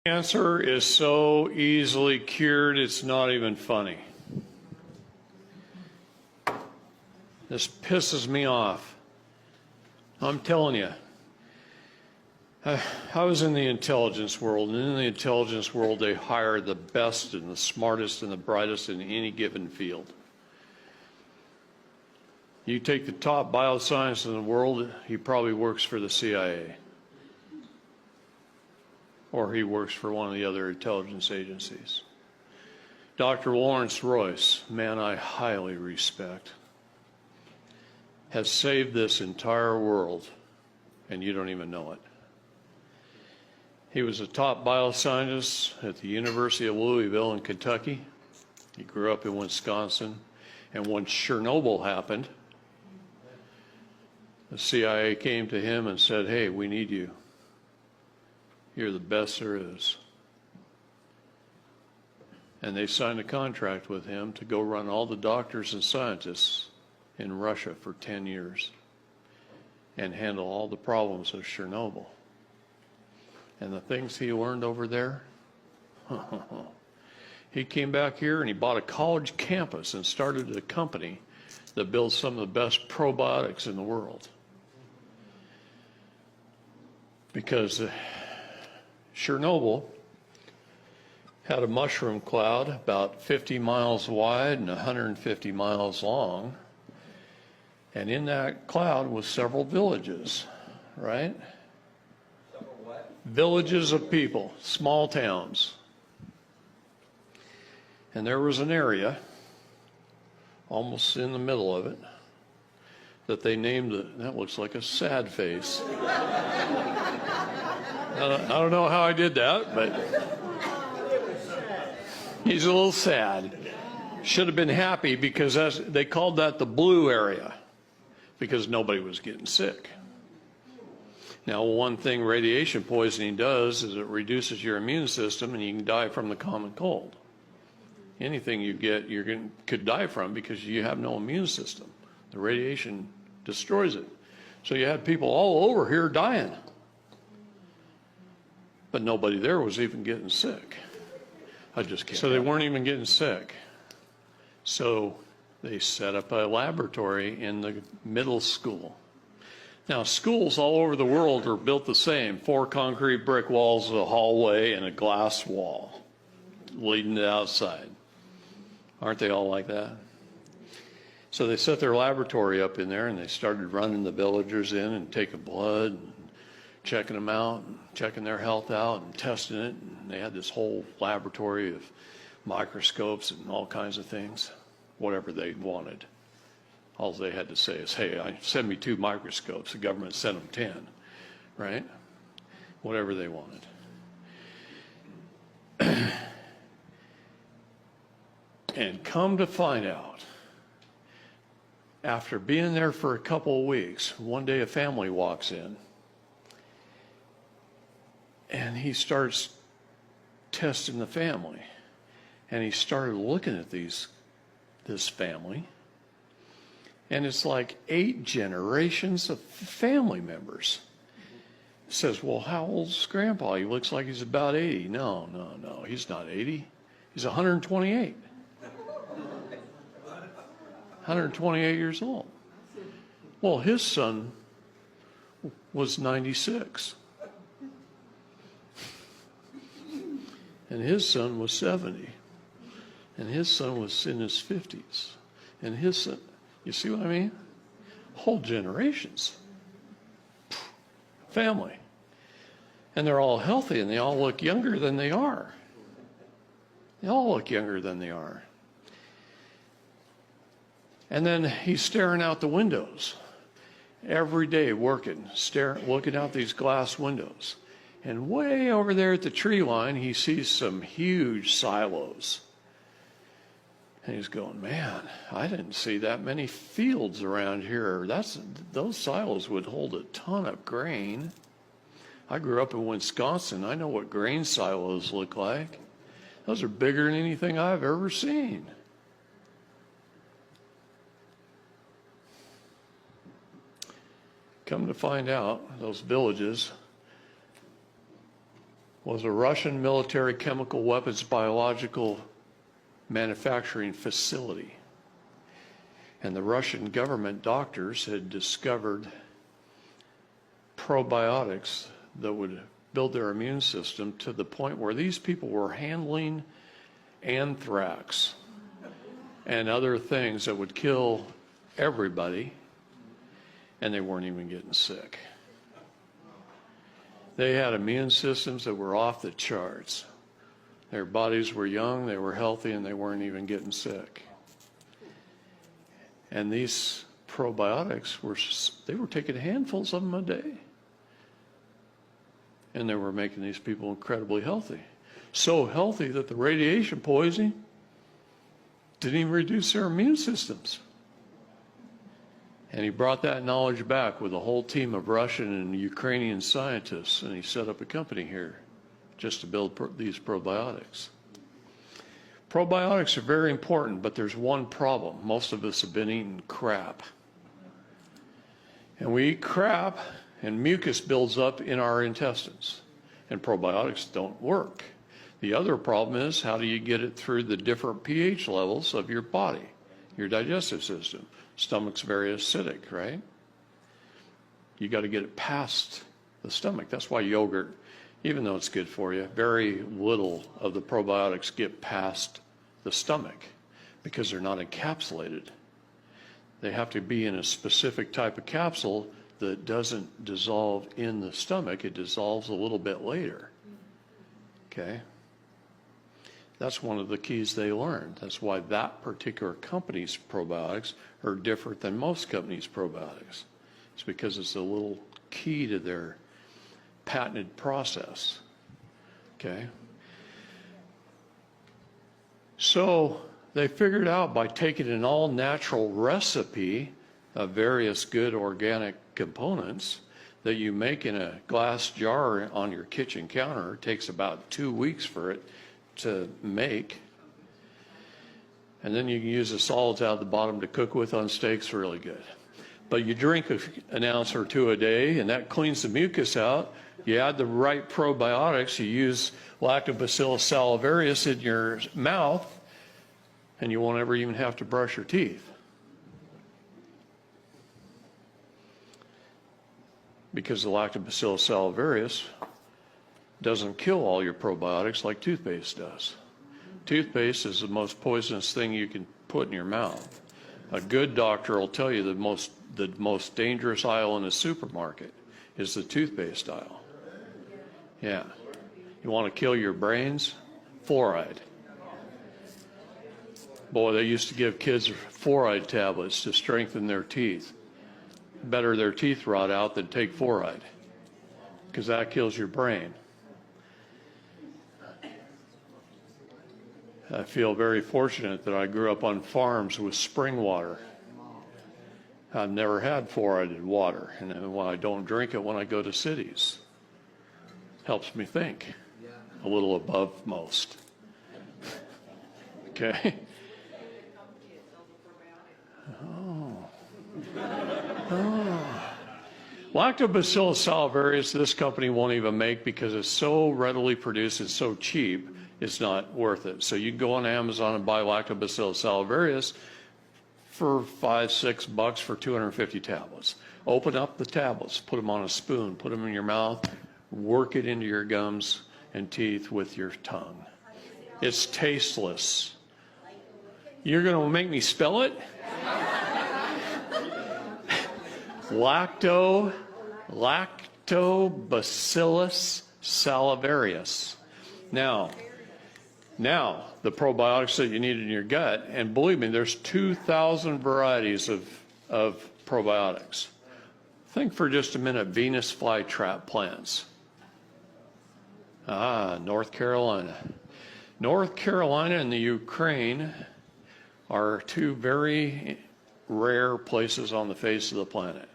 Cancer is so easily cured, it's not even funny. This pisses me off. I'm telling you. I was in the intelligence world, and in the intelligence world, they hire the best and the smartest and the brightest in any given field. You take the top bioscientist in the world, he probably works for the CIA. Or he works for one of the other intelligence agencies. Dr. Lawrence Royce, man I highly respect, has saved this entire world, and you don't even know it. He was a top bioscientist at the University of Louisville in Kentucky. He grew up in Wisconsin, and when Chernobyl happened, the CIA came to him and said, "Hey, we need you. You're the best there is." And they signed a contract with him to go run all the doctors and scientists in Russia for 10 years and handle all the problems of Chernobyl. And the things he learned over there, he came back here and he bought a college campus and started a company that builds some of the best probiotics in the world. Because Chernobyl had a mushroom cloud about 50 miles wide and 150 miles long. And in that cloud was several villages, right? Several what? Villages of people, small towns. And there was an area, almost in the middle of it, that they named it, that looks like a sad face. I don't know how I did that, but he's a little sad. Should have been happy because they called that the blue area because nobody was getting sick. Now, one thing radiation poisoning does is it reduces your immune system and you can die from the common cold. Anything you get, could die from because you have no immune system. The radiation destroys it. So you had people all over here dying. But nobody there was even getting sick. I just can't. So they weren't even getting sick. So they set up a laboratory in the middle school. Now, schools all over the world are built the same. 4 concrete brick walls, a hallway, and a glass wall leading to outside. Aren't they all like that? So they set their laboratory up in there, and they started running the villagers in and taking blood, and checking them out, and checking their health out, and testing it. And they had this whole laboratory of microscopes and all kinds of things, whatever they wanted. All they had to say is, "Hey, send me 2 microscopes." The government sent them 10, right? Whatever they wanted. And come to find out, after being there for a couple of weeks, one day a family walks in, and he starts testing the family. And he started looking at this family, and it's like 8 generations of family members. He says, "Well, how old's Grandpa? He looks like he's about 80. No, he's not 80. He's 128. 128 years old. Well, his son was 96. And his son was 70. And his son was in his 50s. And his son, you see what I mean? Whole generations. Family. And they're all healthy and they all look younger than they are. They all look younger than they are. And then he's staring out the windows every day, working, looking out these glass windows. And way over there at the tree line, he sees some huge silos. And he's going, "Man, I didn't see that many fields around here. Those silos would hold a ton of grain. I grew up in Wisconsin. I know what grain silos look like. Those are bigger than anything I've ever seen." Come to find out, those villages was a Russian military chemical weapons biological manufacturing facility. And the Russian government doctors had discovered probiotics that would build their immune system to the point where these people were handling anthrax and other things that would kill everybody, and they weren't even getting sick. They had immune systems that were off the charts. Their bodies were young, they were healthy, and they weren't even getting sick. And these probiotics they were taking handfuls of them a day. And they were making these people incredibly healthy. So healthy that the radiation poisoning didn't even reduce their immune systems. And he brought that knowledge back with a whole team of Russian and Ukrainian scientists, and he set up a company here just to build these probiotics. Probiotics are very important, but there's one problem. Most of us have been eating crap. And we eat crap, and mucus builds up in our intestines, and probiotics don't work. The other problem is, how do you get it through the different pH levels of your body, your digestive system? Stomach's very acidic, right? You got to get it past the stomach. That's why yogurt, even though it's good for you, very little of the probiotics get past the stomach because they're not encapsulated. They have to be in a specific type of capsule that doesn't dissolve in the stomach. It dissolves a little bit later. Okay? That's one of the keys they learned. That's why that particular company's probiotics are different than most companies' probiotics. It's because it's a little key to their patented process. Okay? So they figured out by taking an all-natural recipe of various good organic components that you make in a glass jar on your kitchen counter. It takes about 2 weeks for it to make. And then you can use the solids out of the bottom to cook with on steaks, really good. But you drink an ounce or two a day, and that cleans the mucus out. You add the right probiotics, you use Lactobacillus salivarius in your mouth, and you won't ever even have to brush your teeth. Because the Lactobacillus salivarius doesn't kill all your probiotics like toothpaste does. Toothpaste is the most poisonous thing you can put in your mouth. A good doctor will tell you the most dangerous aisle in a supermarket is the toothpaste aisle. Yeah. You want to kill your brains? Fluoride. Boy, they used to give kids fluoride tablets to strengthen their teeth. Better their teeth rot out than take fluoride, because that kills your brain. I feel very fortunate that I grew up on farms with spring water. I've never had fluoridated water, and when I don't drink it when I go to cities, helps me think a little above most. Okay? Lactobacillus salivarius, this company won't even make because it's so readily produced, it's so cheap, it's not worth it. So you can go on Amazon and buy Lactobacillus salivarius for $5-6 for 250 tablets. Open up the tablets, put them on a spoon, put them in your mouth, work it into your gums and teeth with your tongue. It's tasteless. You're going to make me spell it? Lactobacillus salivarius. Now, the probiotics that you need in your gut, and believe me, there's 2,000 varieties of probiotics. Think for just a minute, Venus flytrap plants. North Carolina. North Carolina and the Ukraine are two very rare places on the face of the planet.